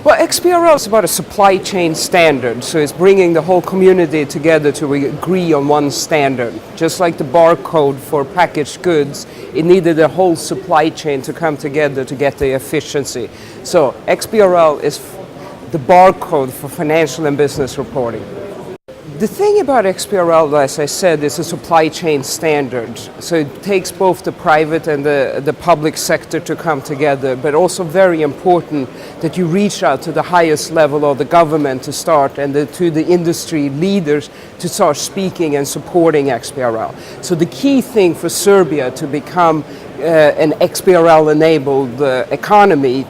Well, XBRL is about a supply chain standard, so it's bringing the whole community together to agree on one standard. Just like the barcode for packaged goods, it needed the whole supply chain to come together to get the efficiency. So XBRL is the barcode for financial and business reporting. The thing about XBRL, as I said, is a supply chain standard. So it takes both the private and the public sector to come together, but also very important that you reach out to the highest level of the government to start and to the industry leaders to start speaking and supporting XBRL. So the key thing for Serbia to become an XBRL-enabled economy,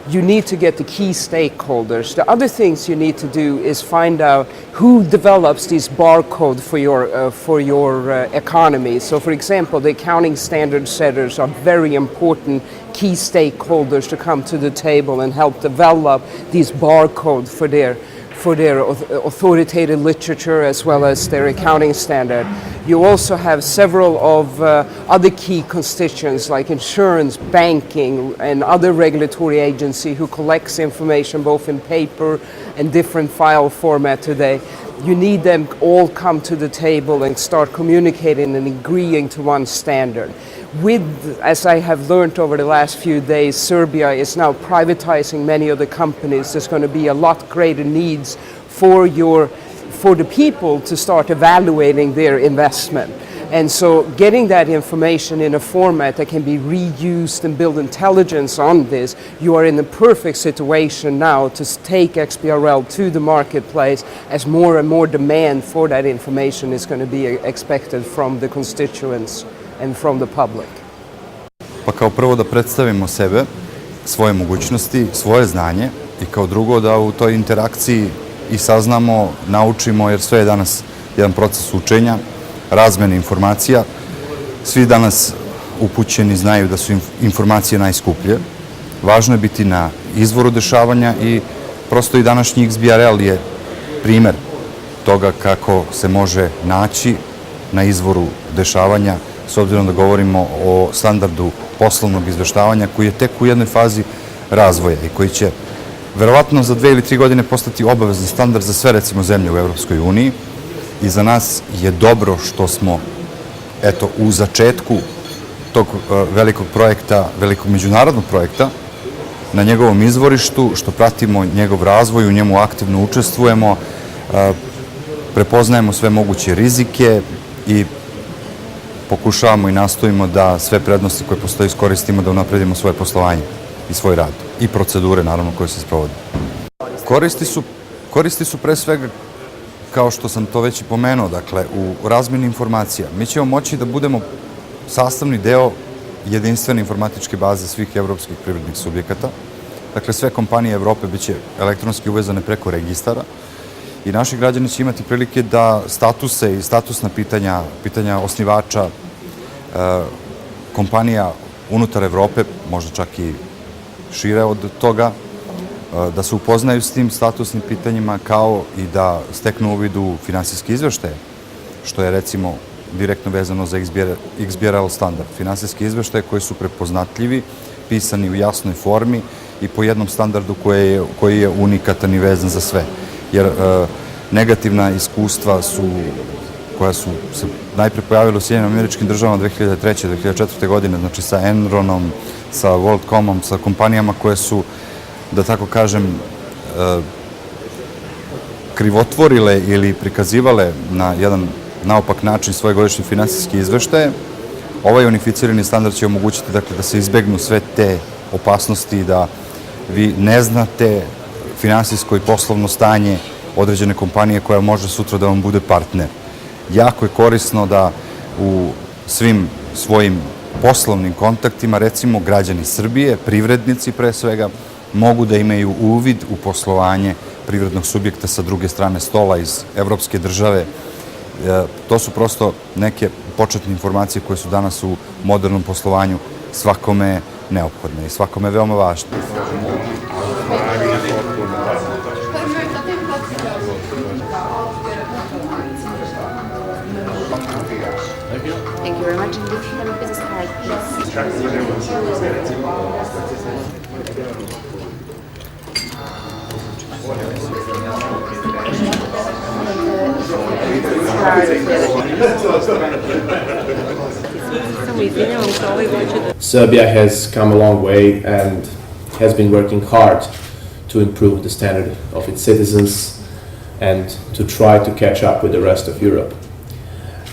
you need to get the key stakeholders. The other things you need to do is find out who develops this barcode for your economy. So for example, the accounting standard setters are very important key stakeholders to come to the table and help develop these barcodes for their authoritative literature as well as their accounting standard. You also have several of other key constituents like insurance, banking and other regulatory agency who collects information both in paper and different file format today. You need them all come to the table and start communicating and agreeing to one standard. As I have learned over the last few days, Serbia is now privatizing many of the companies. There's going to be a lot greater needs for the people to start evaluating their investment. And so getting that information in a format that can be reused and build intelligence on this, you are in the perfect situation now to take XBRL to the marketplace as more and more demand for that information is going to be expected from the constituents and from the public. Pa kao prvo da predstavimo sebe, svoje mogućnosti, svoje znanje i kao drugo da u toj interakciji i saznamo, naučimo, jer sve je danas jedan proces učenja, razmene informacija. Svi danas upućeni znaju da su informacije najskuplje. Važno je biti na izvoru dešavanja i prosto i današnji XBRL je primer toga kako se može naći na izvoru dešavanja, s obzirom da govorimo o standardu poslovnog izveštavanja koji je tek u jednoj fazi razvoja i koji će verovatno za 2 ili 3 godine postati obavezni standard za sve, recimo, zemlje u Evropskoj uniji. I za nas je dobro što smo, eto, u začetku tog velikog projekta, velikog međunarodnog projekta, na njegovom izvorištu, što pratimo njegov razvoj, u njemu aktivno učestvujemo, prepoznajemo sve moguće rizike i pokušavamo i nastojimo da sve prednosti koje postoje iskoristimo da unapredimo svoje poslovanje i svoj rad i procedure, naravno, koje se sprovode. Koristi su pre svega, kao što sam to već i pomenuo, dakle, u razmjeni informacija. Mi ćemo moći da budemo sastavni deo jedinstvene informatičke baze svih evropskih privrednih subjekata. Dakle, sve kompanije Evrope biće elektronski uvezane preko registara i naši građani će imati prilike da statuse i statusna pitanja osnivača kompanija unutar Evrope, možda čak i šire od toga, da se upoznaju s tim statusnim pitanjima, kao i da steknu uvid u finansijski izveštaje, što je, recimo, direktno vezano za XBRL standard. Finansijski izveštaje koji su prepoznatljivi, pisani u jasnoj formi i po jednom standardu koji je unikatan i vezan za sve. Jer negativna iskustva koja su se najpre pojavila u Sjedinjenim Američkim Državama 2003. 2004. godine, znači sa Enronom, sa WorldComom, sa kompanijama koje su, da tako kažem, krivotvorile ili prikazivale na jedan naopak način svoje godišnje finansijske izveštaje. Ovaj unificirani standard će omogućiti, dakle, da se izbegnu sve te opasnosti, da vi ne znate finansijsko i poslovno stanje određene kompanije koja može sutra da vam bude partner. Jako je korisno da u svim svojim poslovnim kontaktima, recimo, građani Srbije, privrednici pre svega, mogu da imaju uvid u poslovanje privrednog subjekta sa druge strane stola iz evropske države. To su prosto neke početne informacije koje su danas u modernom poslovanju svakome neophodne i svakome veoma važne. Thank you very much. And if you have a business card, please. Serbia has come a long way and has been working hard to improve the standard of its citizens and to try to catch up with the rest of Europe.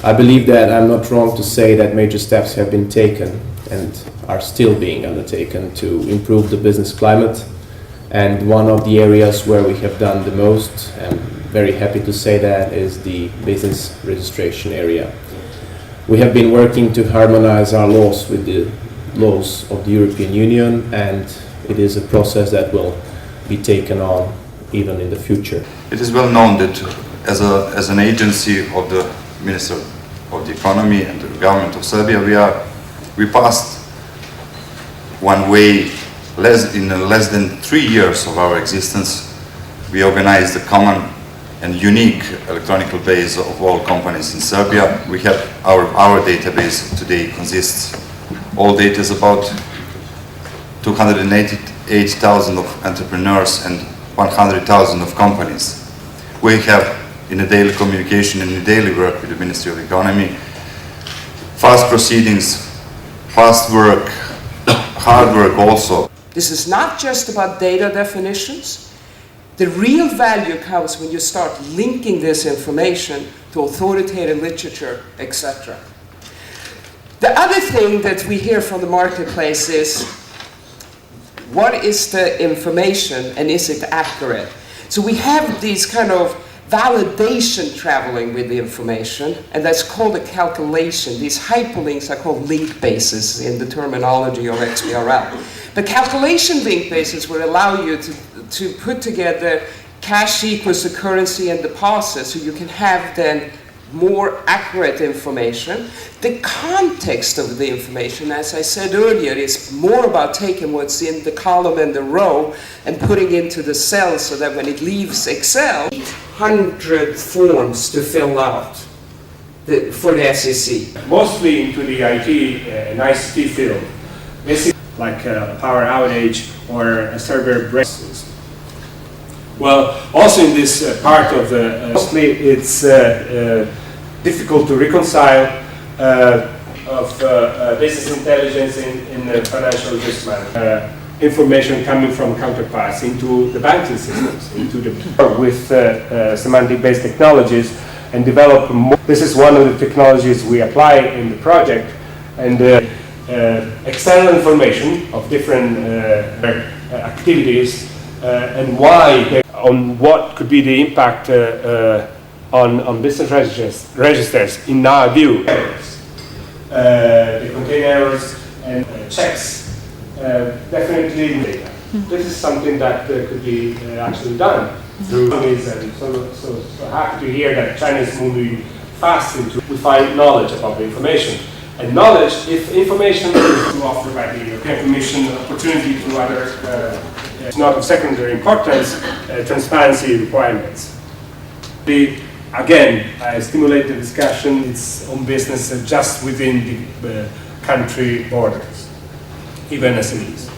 I believe that I'm not wrong to say that major steps have been taken and are still being undertaken to improve the business climate. And one of the areas where we have done the most, and very happy to say that, is the business registration area. We have been working to harmonize our laws with the laws of the European Union, and it is a process that will be taken on even in the future. It is well known that as an agency of the Minister of the Economy and the government of Serbia, we passed one way. In less than 3 years of our existence, we organized a common and unique electronic base of all companies in Serbia. We have our database today consists all data is about 288,000 of entrepreneurs and 100,000 of companies. We have in a daily communication and in daily work with the Ministry of Economy, fast proceedings, fast work, hard work also. This is not just about data definitions. The real value comes when you start linking this information to authoritative literature, etc. The other thing that we hear from the marketplace is, what is the information and is it accurate? So we have these kind of validation traveling with the information, and that's called a calculation. These hyperlinks are called link bases in the terminology of XBRL. The calculation link bases will allow you to put together cash equals the currency and deposit, so you can have then more accurate information. The context of the information, as I said earlier, is more about taking what's in the column and the row and putting into the cell so that when it leaves Excel, 100 forms to fill out for the SEC. Mostly into the IT and ICT field, basically like a power outage or a server break. Well, also in this part of the, mostly it's difficult to reconcile of business intelligence in the financial risk management. Information coming from counterparts into the banking systems, into the with semantic-based technologies, and develop more. This is one of the technologies we apply in the project, and external information of different activities and why, on what could be the impact on business registers in our view. They contain errors and checks. Definitely data. This is something that could be actually done through companies, and so happy to hear that China is moving fast into. We find knowledge about the information, and knowledge, if information is to offer by the European Commission opportunity to other, it's not of secondary importance, transparency requirements. Again, I stimulate the discussion. It's on business just within the country borders, even SMEs.